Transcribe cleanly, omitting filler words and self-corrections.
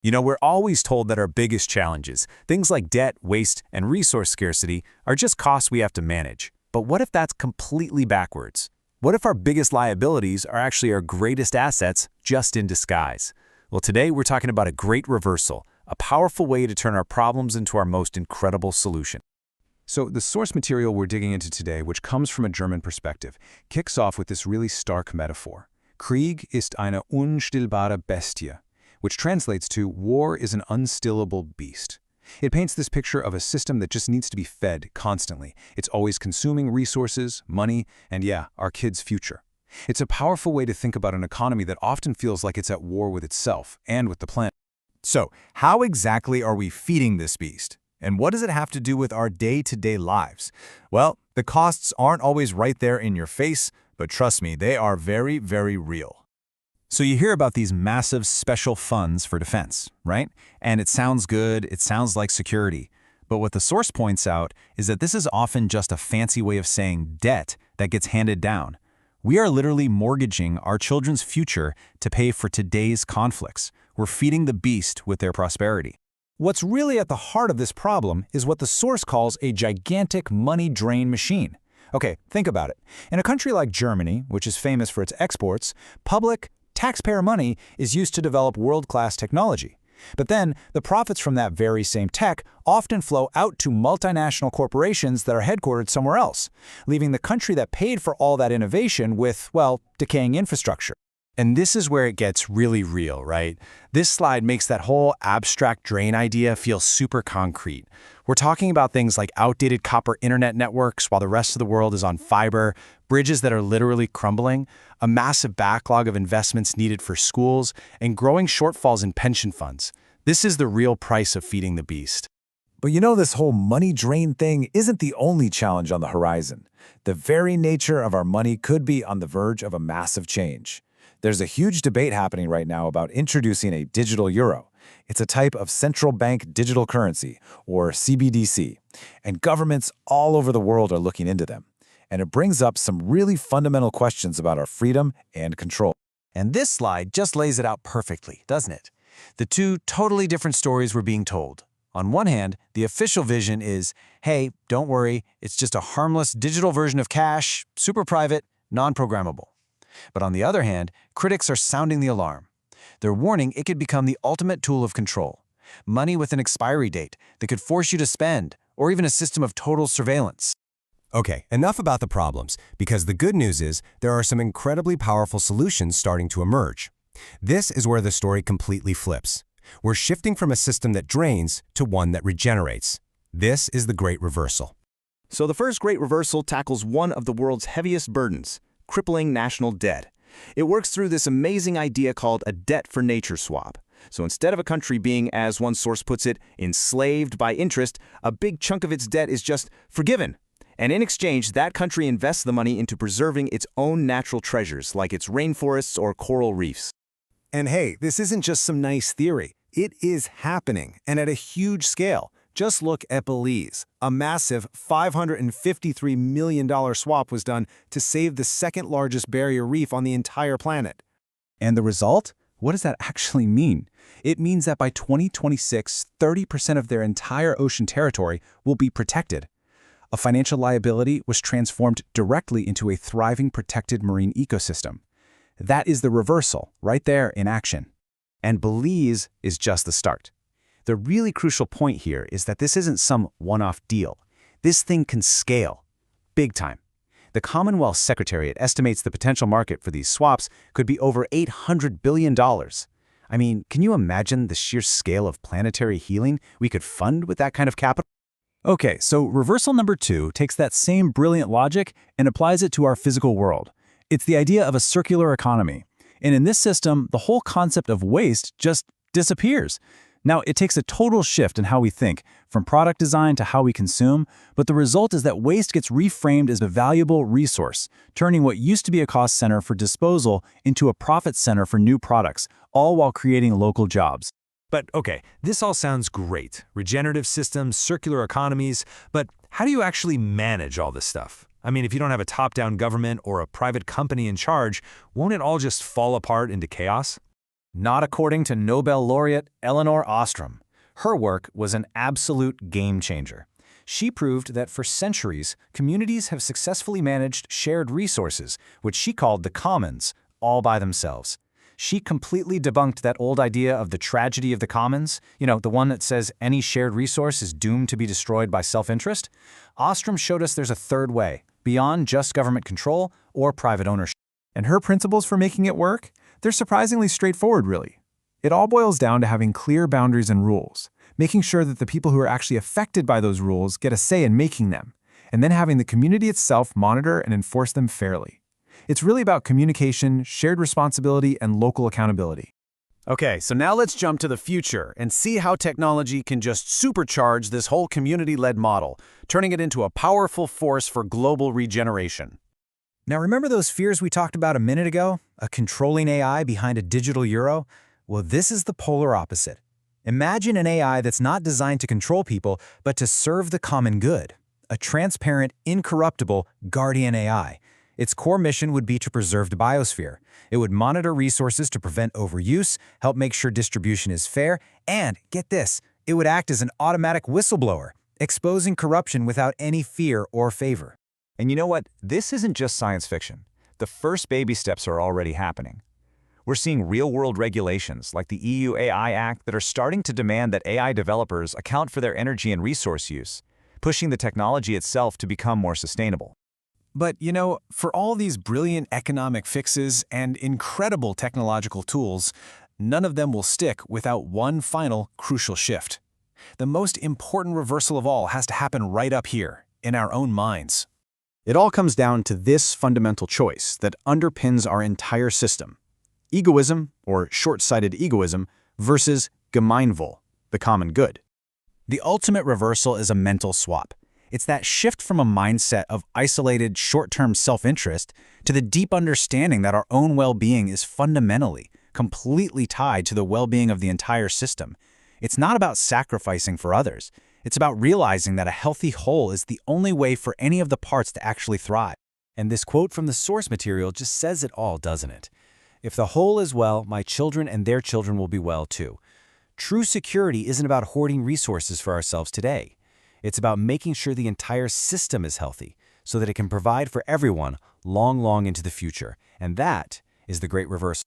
We're always told that our biggest challenges, things like debt, waste, and resource scarcity, are just costs we have to manage. But what if that's completely backwards? What if our biggest liabilities are actually our greatest assets, just in disguise? Well, today we're talking about a great reversal, a powerful way to turn our problems into our most incredible solution. So the source material we're digging into today, which comes from a German perspective, kicks off with this really stark metaphor. Krieg ist eine unstillbare Bestie, which translates to war is an unstillable beast. It paints this picture of a system that just needs to be fed constantly. It's always consuming resources, money, and yeah, our kids' future. It's a powerful way to think about an economy that often feels like it's at war with itself and with the planet. So, how exactly are we feeding this beast? And what does it have to do with our day-to-day lives? Well, the costs aren't always right there in your face, but trust me, they are very, very real. So you hear about these massive special funds for defense, right? And it sounds good, it sounds like security. But what the source points out is that this is often just a fancy way of saying debt that gets handed down. We are literally mortgaging our children's future to pay for today's conflicts. We're feeding the beast with their prosperity. What's really at the heart of this problem is what the source calls a gigantic money drain machine. Okay, think about it. In a country like Germany, which is famous for its exports, public, taxpayer money is used to develop world-class technology. But then, the profits from that very same tech often flow out to multinational corporations that are headquartered somewhere else, leaving the country that paid for all that innovation with, well, decaying infrastructure. And this is where it gets really real, right? This slide makes that whole abstract drain idea feel super concrete. We're talking about things like outdated copper internet networks while the rest of the world is on fiber, bridges that are literally crumbling, a massive backlog of investments needed for schools, and growing shortfalls in pension funds. This is the real price of feeding the beast. But this whole money drain thing isn't the only challenge on the horizon. The very nature of our money could be on the verge of a massive change. There's a huge debate happening right now about introducing a digital euro. It's a type of central bank digital currency, or CBDC, and governments all over the world are looking into them. And it brings up some really fundamental questions about our freedom and control. And this slide just lays it out perfectly, doesn't it? The two totally different stories we're being told. On one hand, the official vision is, hey, don't worry, it's just a harmless digital version of cash, super private, non-programmable. But on the other hand, critics are sounding the alarm. They're warning it could become the ultimate tool of control. Money with an expiry date that could force you to spend, or even a system of total surveillance. Okay, enough about the problems, because the good news is there are some incredibly powerful solutions starting to emerge. This is where the story completely flips. We're shifting from a system that drains to one that regenerates. This is the Great Reversal. So the first Great Reversal tackles one of the world's heaviest burdens, crippling national debt. It works through this amazing idea called a debt-for-nature swap. So instead of a country being, as one source puts it, enslaved by interest, a big chunk of its debt is just forgiven. And in exchange, that country invests the money into preserving its own natural treasures, like its rainforests or coral reefs. And hey, this isn't just some nice theory. It is happening, and at a huge scale. Just look at Belize. A massive $553 million swap was done to save the second largest barrier reef on the entire planet. And the result? What does that actually mean? It means that by 2026, 30% of their entire ocean territory will be protected. A financial liability was transformed directly into a thriving, protected marine ecosystem. That is the reversal, right there in action. And Belize is just the start. The really crucial point here is that this isn't some one-off deal. This thing can scale, big time. The Commonwealth Secretariat estimates the potential market for these swaps could be over $800 billion. I mean, can you imagine the sheer scale of planetary healing we could fund with that kind of capital? Okay, so reversal number 2 takes that same brilliant logic and applies it to our physical world. It's the idea of a circular economy. And in this system, the whole concept of waste just disappears. Now, it takes a total shift in how we think, from product design to how we consume, but the result is that waste gets reframed as a valuable resource, turning what used to be a cost center for disposal into a profit center for new products, all while creating local jobs. But okay, this all sounds great. Regenerative systems, circular economies, but how do you actually manage all this stuff? I mean, if you don't have a top-down government or a private company in charge, won't it all just fall apart into chaos? Not according to Nobel laureate Elinor Ostrom. Her work was an absolute game changer. She proved that for centuries, communities have successfully managed shared resources, which she called the commons, all by themselves. She completely debunked that old idea of the tragedy of the commons, the one that says any shared resource is doomed to be destroyed by self-interest. Ostrom showed us there's a third way, beyond just government control or private ownership. And her principles for making it work? They're surprisingly straightforward, really. It all boils down to having clear boundaries and rules, making sure that the people who are actually affected by those rules get a say in making them, and then having the community itself monitor and enforce them fairly. It's really about communication, shared responsibility, and local accountability. Okay, so now let's jump to the future and see how technology can just supercharge this whole community-led model, turning it into a powerful force for global regeneration. Now remember those fears we talked about a minute ago? A controlling AI behind a digital euro? Well, this is the polar opposite. Imagine an AI that's not designed to control people, but to serve the common good. A transparent, incorruptible guardian AI. Its core mission would be to preserve the biosphere. It would monitor resources to prevent overuse, help make sure distribution is fair, and, get this, it would act as an automatic whistleblower, exposing corruption without any fear or favor. And you know what? This isn't just science fiction. The first baby steps are already happening. We're seeing real-world regulations like the EU AI Act that are starting to demand that AI developers account for their energy and resource use, pushing the technology itself to become more sustainable. But, for all these brilliant economic fixes and incredible technological tools, none of them will stick without one final crucial shift. The most important reversal of all has to happen right up here, in our own minds. It all comes down to this fundamental choice that underpins our entire system. Egoism, or short-sighted egoism, versus Gemeinwohl, the common good. The ultimate reversal is a mental swap. It's that shift from a mindset of isolated, short-term self-interest to the deep understanding that our own well-being is fundamentally, completely tied to the well-being of the entire system. It's not about sacrificing for others. It's about realizing that a healthy whole is the only way for any of the parts to actually thrive. And this quote from the source material just says it all, doesn't it? If the whole is well, my children and their children will be well too. True security isn't about hoarding resources for ourselves today. It's about making sure the entire system is healthy so that it can provide for everyone long, long into the future. And that is the great reversal.